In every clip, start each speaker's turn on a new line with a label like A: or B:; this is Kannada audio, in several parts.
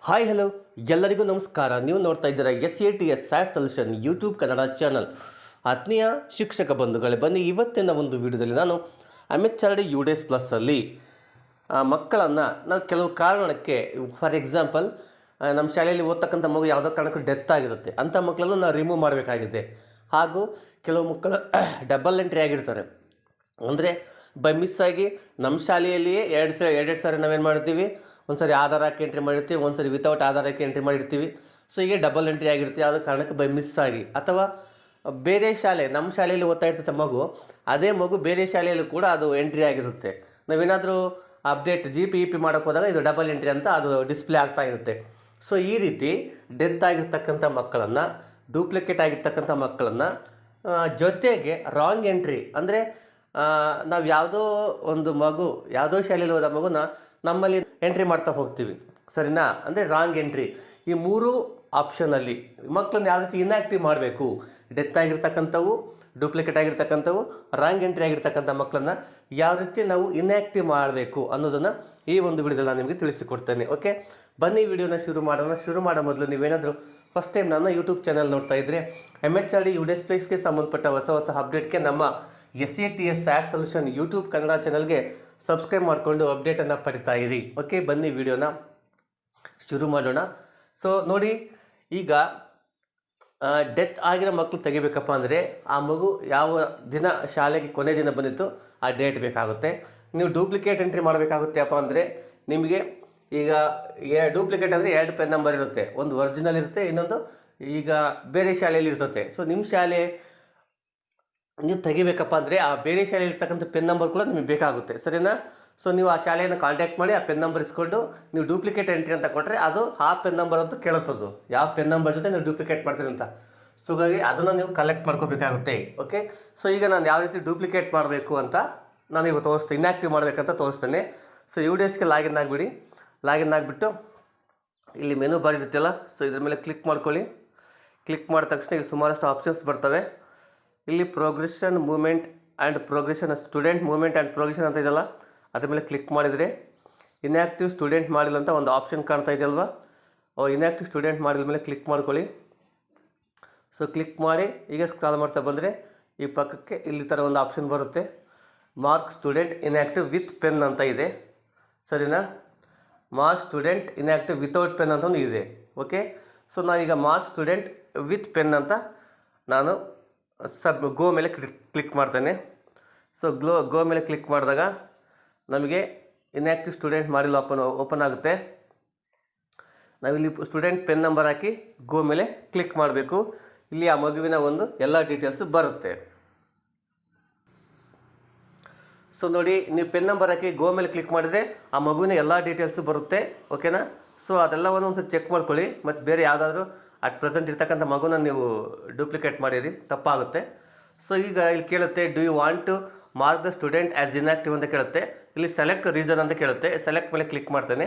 A: ಹಾಯ್ ಹಲೋ ಎಲ್ಲರಿಗೂ ನಮಸ್ಕಾರ. ನೀವು ನೋಡ್ತಾ ಇದ್ದೀರಾ SATS sat solution YouTube Kannada channel. ಆತ್ಮೀಯ ಶಿಕ್ಷಕ ಬಂಧುಗಳೇ, ಬನ್ನಿ ಇವತ್ತಿನ ಒಂದು ವಿಡಿಯೋದಲ್ಲಿ ನಾನು MHRD UDS ಪ್ಲಸ್ಸಲ್ಲಿ ಮಕ್ಕಳನ್ನು ನಾವು ಕೆಲವು ಕಾರಣಕ್ಕೆ, ಫಾರ್ ಎಕ್ಸಾಂಪಲ್ ನಮ್ಮ ಶಾಲೆಯಲ್ಲಿ ಓದ್ತಕ್ಕಂಥ ಮಗು ಯಾವುದೋ ಕಾರಣಕ್ಕೂ ಡೆತ್ ಆಗಿರುತ್ತೆ, ಅಂಥ ಮಕ್ಕಳನ್ನು ನಾವು ರಿಮೂವ್ ಮಾಡಬೇಕಾಗಿದೆ. ಹಾಗೂ ಕೆಲವು ಮಕ್ಕಳು ಡಬಲ್ ಎಂಟ್ರಿ ಆಗಿರ್ತಾರೆ, ಅಂದರೆ ಬೈ ಮಿಸ್ ಆಗಿ ನಮ್ಮ ಶಾಲೆಯಲ್ಲಿಯೇ ಎರಡು ಸಾರಿ ನಾವೇನು ಮಾಡ್ತೀವಿ, ಒಂದು ಸಾರಿ ಆಧಾರ್ ಹಾಕಿ ಎಂಟ್ರಿ ಮಾಡಿರ್ತೀವಿ, ಒಂದು ಸಾರಿ ವಿತೌಟ್ ಆಧಾರ್ ಹಾಕಿ ಎಂಟ್ರಿ ಮಾಡಿರ್ತೀವಿ. ಸೊ ಹೀಗೆ ಡಬಲ್ ಎಂಟ್ರಿ ಆಗಿರ್ತೀವಿ ಯಾವುದೋ ಕಾರಣಕ್ಕೆ ಬೈ ಮಿಸ್ ಆಗಿ. ಅಥವಾ ಬೇರೆ ಶಾಲೆ, ನಮ್ಮ ಶಾಲೆಯಲ್ಲಿ ಓದ್ತಾ ಇರ್ತದೆ ಮಗು, ಅದೇ ಮಗು ಬೇರೆ ಶಾಲೆಯಲ್ಲೂ ಕೂಡ ಅದು ಎಂಟ್ರಿ ಆಗಿರುತ್ತೆ. ನಾವೇನಾದರೂ ಅಪ್ಡೇಟ್ GP ಮಾಡೋಕ್ಕೆ ಹೋದಾಗ ಇದು ಡಬಲ್ ಎಂಟ್ರಿ ಅಂತ ಅದು ಡಿಸ್ಪ್ಲೇ ಆಗ್ತಾ ಇರುತ್ತೆ. ಸೊ ಈ ರೀತಿ ಡೆತ್ ಆಗಿರ್ತಕ್ಕಂಥ ಮಕ್ಕಳನ್ನು, ಡೂಪ್ಲಿಕೇಟ್ ಆಗಿರ್ತಕ್ಕಂಥ ಮಕ್ಕಳನ್ನು, ಜೊತೆಗೆ ರಾಂಗ್ ಎಂಟ್ರಿ ಅಂದರೆ ನಾವು ಯಾವುದೋ ಒಂದು ಮಗು, ಯಾವುದೋ ಶಾಲೆಯಲ್ಲಿ ಹೋದ ಮಗುನ ನಮ್ಮಲ್ಲಿ ಎಂಟ್ರಿ ಮಾಡ್ತಾ ಹೋಗ್ತೀವಿ, ಸರಿನಾ? ಅಂದರೆ ರಾಂಗ್ ಎಂಟ್ರಿ. ಈ ಮೂರು ಆಪ್ಷನಲ್ಲಿ ಮಕ್ಕಳನ್ನ ಯಾವ ರೀತಿ ಇನ್ಆ್ಯಕ್ಟಿವ್ ಮಾಡಬೇಕು, ಡೆತ್ ಆಗಿರ್ತಕ್ಕಂಥವು, ಡೂಪ್ಲಿಕೇಟ್ ಆಗಿರ್ತಕ್ಕಂಥವು, ರಾಂಗ್ ಎಂಟ್ರಿ ಆಗಿರ್ತಕ್ಕಂಥ ಮಕ್ಕಳನ್ನು ಯಾವ ರೀತಿ ನಾವು ಇನ್ಆ್ಯಕ್ಟಿವ್ ಮಾಡಬೇಕು ಅನ್ನೋದನ್ನು ಈ ಒಂದು ವಿಡಿಯೋದಲ್ಲಿ ನಾನು ನಿಮಗೆ ತಿಳಿಸಿಕೊಡ್ತೇನೆ. ಓಕೆ, ಬನ್ನಿ ವಿಡಿಯೋನ ಶುರು ಮಾಡೋಣ. ಶುರು ಮಾಡೋ ಮೊದಲು ನೀವೇನಾದರೂ ಫಸ್ಟ್ ಟೈಮ್ ನನ್ನ ಯೂಟ್ಯೂಬ್ ಚಾನಲ್ ನೋಡ್ತಾ ಇದ್ದರೆ, MHRD UDS ಪ್ಲೇಸ್ಗೆ ಸಂಬಂಧಪಟ್ಟ ಹೊಸ ಅಪ್ಡೇಟ್ಗೆ ನಮ್ಮ SATS sat solution YouTube Kannada ಚಾನಲ್ಗೆ ಸಬ್ಸ್ಕ್ರೈಬ್ ಮಾಡಿಕೊಂಡು ಅಪ್ಡೇಟನ್ನು ಪಡಿತಾ ಇರಿ. ಓಕೆ, ಬನ್ನಿ ವಿಡಿಯೋನ ಶುರು ಮಾಡೋಣ. ಸೊ ನೋಡಿ, ಈಗ ಡೆತ್ ಆಗಿರೋ ಮಕ್ಕಳು ತೆಗಿಬೇಕಪ್ಪ ಅಂದರೆ ಆ ಮಗು ಯಾವ ದಿನ ಶಾಲೆಗೆ ಕೊನೆ ದಿನ ಬಂದಿತ್ತು ಆ ಡೇಟ್ ಬೇಕಾಗುತ್ತೆ. ನೀವು ಡೂಪ್ಲಿಕೇಟ್ ಎಂಟ್ರಿ ಮಾಡಬೇಕಾಗುತ್ತೆಪ್ಪ ಅಂದರೆ ನಿಮಗೆ ಈಗ ಡೂಪ್ಲಿಕೇಟ್ ಅಂದರೆ 2 ಪೆನ್ ನಂಬರ್ ಇರುತ್ತೆ, ಒಂದು ಒರಿಜಿನಲ್ ಇರುತ್ತೆ, ಇನ್ನೊಂದು ಈಗ ಬೇರೆ ಶಾಲೆಯಲ್ಲಿ ಇರ್ತದೆ. ಸೊ ನಿಮ್ಮ ಶಾಲೆ ನೀವು ತೆಗಿಬೇಕಪ್ಪ ಅಂದರೆ ಆ ಬೇರೆ ಶಾಲೆಯಲ್ಲಿ ಇರ್ತಕ್ಕಂಥ ಪೆನ್ ನಂಬರ್ ಕೂಡ ನಿಮಗೆ ಬೇಕಾಗುತ್ತೆ, ಸರಿನಾ? ಸೊ ನೀವು ಆ ಶಾಲೆಯನ್ನು ಕಾಂಟ್ಯಾಕ್ಟ್ ಮಾಡಿ ಆ ಪೆನ್ ನಂಬರ್ ಇಸ್ಕೊಂಡು ನೀವು ಡೂಪ್ಲಿಕೇಟ್ ಎಂಟ್ರಿ ಅಂತ ಕೊಟ್ಟರೆ ಅದು ಆ ಪೆನ್ ನಂಬರ್ ಅಂತೂ ಕೇಳುತ್ತದು, ಯಾವ ಪೆನ್ ನಂಬರ್ ಜೊತೆ ನೀವು ಡೂಪ್ಲಿಕೇಟ್ ಮಾಡ್ತೀರಿ ಅಂತ. ಸೊ ಹಾಗಾಗಿ ಅದನ್ನು ನೀವು ಕಲೆಕ್ಟ್ ಮಾಡ್ಕೋಬೇಕಾಗುತ್ತೆ. ಓಕೆ, ಸೊ ಈಗ ನಾನು ಯಾವ ರೀತಿ ಡೂಪ್ಲಿಕೇಟ್ ಮಾಡಬೇಕು ಅಂತ ನಾನು ಈಗ ತೋರಿಸ್ತೀನಿ, ಇನ್ಆ್ಯಕ್ಟಿವ್ ಮಾಡಬೇಕಂತ ತೋರಿಸ್ತೇನೆ. ಸೊ UDSಗೆ ಲಾಗಿನ್ ಆಗಿಬಿಡಿ. ಲಾಗಿನ್ ಆಗಿಬಿಟ್ಟು ಇಲ್ಲಿ ಮೆನು ಬಾರ್ ಇರುತ್ತಲ್ಲ, ಸೊ ಇದ್ರ ಮೇಲೆ ಕ್ಲಿಕ್ ಮಾಡ್ಕೊಳ್ಳಿ. ಕ್ಲಿಕ್ ಮಾಡಿದ ತಕ್ಷಣ ಇಲ್ಲಿ ಸುಮಾರಷ್ಟು ಆಪ್ಷನ್ಸ್ ಬರ್ತವೆ. ಇಲ್ಲಿ progression movement and progression, student movement and progression ಅಂತ ಇದೆಯಲ್ಲ, ಅದ್ರ ಮೇಲೆ ಕ್ಲಿಕ್ ಮಾಡಿದರೆ ಇನ್ಆ್ಯಕ್ಟಿವ್ ಸ್ಟೂಡೆಂಟ್ ಮಾಡಿಲ್ಲ ಅಂತ ಒಂದು ಆಪ್ಷನ್ ಕಾಣ್ತಾ ಇದೆಯಲ್ವಾ, ಇನ್ಆ್ಯಕ್ಟಿವ್ ಸ್ಟೂಡೆಂಟ್ ಮಾಡಿದ ಮೇಲೆ ಕ್ಲಿಕ್ ಮಾಡ್ಕೊಳ್ಳಿ. ಸೊ ಕ್ಲಿಕ್ ಮಾಡಿ ಈಗ ಸ್ಕ್ರಾಲ್ ಮಾಡ್ತಾ ಬಂದರೆ ಈ ಪಕ್ಕಕ್ಕೆ ಇಲ್ಲಿ ಥರ ಒಂದು ಆಪ್ಷನ್ ಬರುತ್ತೆ, mark student inactive with pen ಅಂತ ಇದೆ, ಸರಿನಾ? Mark student inactive without pen ಅಂತ ಒಂದು ಇದೆ. ಓಕೆ, ಸೊ ನಾನೀಗ ಮಾರ್ಕ್ ಸ್ಟೂಡೆಂಟ್ ವಿತ್ ಪೆನ್ ಅಂತ ನಾನು ಗೋ ಮೇಲೆ ಕ್ಲಿಕ್ ಮಾಡ್ತೇನೆ. ಸೊ ಗೋ ಮೇಲೆ ಕ್ಲಿಕ್ ಮಾಡಿದಾಗ ನಮಗೆ ಇನ್ಆ್ಯಕ್ಟಿವ್ ಸ್ಟೂಡೆಂಟ್ ಮಾಡಿಲ್ಲ ಓಪನ್ ಆಗುತ್ತೆ. ನಾವಿಲ್ಲಿ ಸ್ಟೂಡೆಂಟ್ ಪೆನ್ ನಂಬರ್ ಹಾಕಿ ಗೋ ಮೇಲೆ ಕ್ಲಿಕ್ ಮಾಡಬೇಕು. ಇಲ್ಲಿ ಆ ಮಗುವಿನ ಒಂದು ಎಲ್ಲ ಡೀಟೇಲ್ಸು ಬರುತ್ತೆ. ಸೊ ನೋಡಿ, ನೀವು ಪೆನ್ ನಂಬರ್ ಹಾಕಿ ಗೋ ಮೇಲೆ ಕ್ಲಿಕ್ ಮಾಡಿದರೆ ಆ ಮಗುವಿನ ಎಲ್ಲ ಡೀಟೇಲ್ಸು ಬರುತ್ತೆ. ಓಕೆನಾ? ಸೊ ಅದೆಲ್ಲವನ್ನು ಒಂದು ಚೆಕ್ ಮಾಡ್ಕೊಳ್ಳಿ. ಮತ್ತು ಬೇರೆ ಯಾವುದಾದ್ರೂ ಅಟ್ ಪ್ರೆಸೆಂಟ್ ಇರ್ತಕ್ಕಂಥ ಮಗುನ ನೀವು ಡೂಪ್ಲಿಕೇಟ್ ಮಾಡಿರಿ, ತಪ್ಪಾಗುತ್ತೆ. ಸೊ ಈಗ ಇಲ್ಲಿ ಕೇಳುತ್ತೆ, do you want to mark the student as inactive ಅಂತ ಕೇಳುತ್ತೆ. ಇಲ್ಲಿ ಸೆಲೆಕ್ಟ್ ರೀಸನ್ ಅಂತ ಕೇಳುತ್ತೆ. ಸೆಲೆಕ್ಟ್ ಮೇಲೆ ಕ್ಲಿಕ್ ಮಾಡ್ತೇನೆ.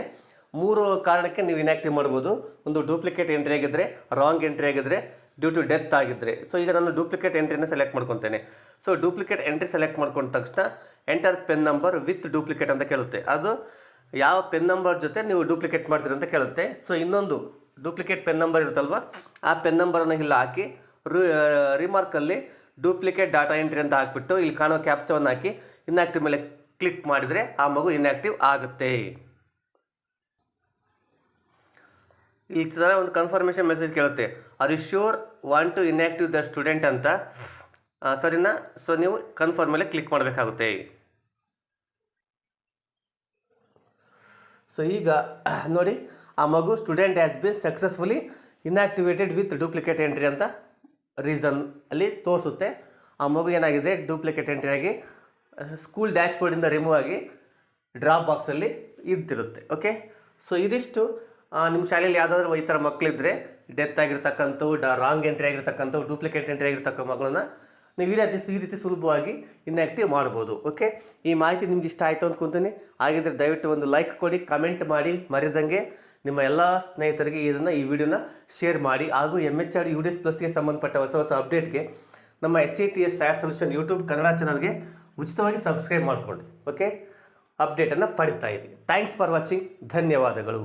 A: 3 ಕಾರಣಕ್ಕೆ ನೀವು ಇನ್ಆ್ಯಕ್ಟಿವ್ ಮಾಡ್ಬೋದು. ಒಂದು ಡೂಪ್ಲಿಕೇಟ್ ಎಂಟ್ರಿ ಆಗಿದ್ದರೆ, ರಾಂಗ್ ಎಂಟ್ರಿ ಆಗಿದ್ದರೆ, ಡ್ಯೂ ಟು ಡೆತ್ ಆಗಿದ್ದರೆ. ಸೊ ಈಗ ನಾನು ಡೂಪ್ಲಿಕೇಟ್ ಎಂಟ್ರಿನ ಸೆಲೆಕ್ಟ್ ಮಾಡ್ಕೊತೇನೆ. ಸೊ ಡೂಪ್ಲಿಕೇಟ್ ಎಂಟ್ರಿ ಸೆಲೆಕ್ಟ್ ಮಾಡ್ಕೊಂಡ ತಕ್ಷಣ enter pen number with duplicate ಅಂತ ಕೇಳುತ್ತೆ. ಅದು ಯಾವ ಪೆನ್ ನಂಬರ್ ಜೊತೆ ನೀವು ಡೂಪ್ಲಿಕೇಟ್ ಮಾಡ್ತೀರಿ ಅಂತ ಕೇಳುತ್ತೆ. ಸೊ ಇನ್ನೊಂದು ಡೂಪ್ಲಿಕೇಟ್ ಪೆನ್ ನಂಬರ್ ಇರುತ್ತಲ್ವ, ಆ ಪೆನ್ ನಂಬರನ್ನು ಇಲ್ಲಿ ಹಾಕಿ ರಿಮಾರ್ಕಲ್ಲಿ ಡೂಪ್ಲಿಕೇಟ್ ಡಾಟಾ ಎಂಟ್ರಿ ಅಂತ ಹಾಕ್ಬಿಟ್ಟು ಇಲ್ಲಿ ಕಾಣೋ ಕ್ಯಾಪ್ಚವನ್ನು ಹಾಕಿ ಇನ್ಆ್ಯಕ್ಟಿವ್ ಮೇಲೆ ಕ್ಲಿಕ್ ಮಾಡಿದರೆ ಆ ಮಗು ಇನ್ಆ್ಯಕ್ಟಿವ್ ಆಗುತ್ತೆ. ಈ ಥರ ಒಂದು ಕನ್ಫರ್ಮೇಷನ್ ಮೆಸೇಜ್ ಕೇಳುತ್ತೆ, are you sure want to inactive the student ಅಂತ, ಸರಿನಾ? ಸೊ ನೀವು ಕನ್ಫರ್ಮ್ ಮೇಲೆ ಕ್ಲಿಕ್ ಮಾಡಬೇಕಾಗುತ್ತೆ. ಸೊ ಈಗ ನೋಡಿ, ಆ ಮಗು student has been successfully inactivated with duplicate entry ಅಂತ ರೀಸನ್ ಅಲ್ಲಿ ತೋರಿಸುತ್ತೆ. ಆ ಮಗು ಏನಾಗಿದೆ, ಡೂಪ್ಲಿಕೇಟ್ ಎಂಟ್ರಿ ಆಗಿ ಸ್ಕೂಲ್ ಡ್ಯಾಶ್ ಬೋರ್ಡಿಂದ ರಿಮೂವ್ ಆಗಿ ಡ್ರಾಪ್ ಬಾಕ್ಸಲ್ಲಿ ಇದ್ದಿರುತ್ತೆ. ಓಕೆ, ಸೊ ಇದಿಷ್ಟು ನಿಮ್ಮ ಶಾಲೆಯಲ್ಲಿ ಯಾವುದಾದ್ರೂ ಈ ಥರ ಮಕ್ಕಳಿದ್ರೆ, ಡೆತ್ ಆಗಿರ್ತಕ್ಕಂಥವು, ರಾಂಗ್ ಎಂಟ್ರಿ ಆಗಿರ್ತಕ್ಕಂಥವು, ಡೂಪ್ಲಿಕೇಟ್ ಎಂಟ್ರಿ ಆಗಿರ್ತಕ್ಕಂಥ ಮಕ್ಕಳನ್ನ ನೀವು ಈ ರೀತಿ ಸುಲಭವಾಗಿ ಇನ್ಆ್ಯಕ್ಟಿವ್ ಮಾಡ್ಬೋದು. ಓಕೆ, ಈ ಮಾಹಿತಿ ನಿಮ್ಗೆ ಇಷ್ಟ ಆಯಿತು ಅಂದ್ಕೊತೀನಿ. ಹಾಗಿದ್ರೆ ದಯವಿಟ್ಟು ಒಂದು ಲೈಕ್ ಕೊಡಿ, ಕಮೆಂಟ್ ಮಾಡಿ, ಮರೆದಂಗೆ ನಿಮ್ಮ ಎಲ್ಲ ಸ್ನೇಹಿತರಿಗೆ ಈ ವಿಡಿಯೋನ ಶೇರ್ ಮಾಡಿ. ಹಾಗೂ MHRD UDS ಪ್ಲಸ್ಗೆ ಸಂಬಂಧಪಟ್ಟ ಹೊಸ ಅಪ್ಡೇಟ್ಗೆ ನಮ್ಮ SATS sat solution YouTube Kannada ಚಾನಲ್ಗೆ ಉಚಿತವಾಗಿ ಸಬ್ಸ್ಕ್ರೈಬ್ ಮಾಡ್ಕೊಳ್ಳಿ. ಓಕೆ, ಅಪ್ಡೇಟನ್ನು ಪಡಿತಾ ಇರಿ. Thanks for watching. ಧನ್ಯವಾದಗಳು.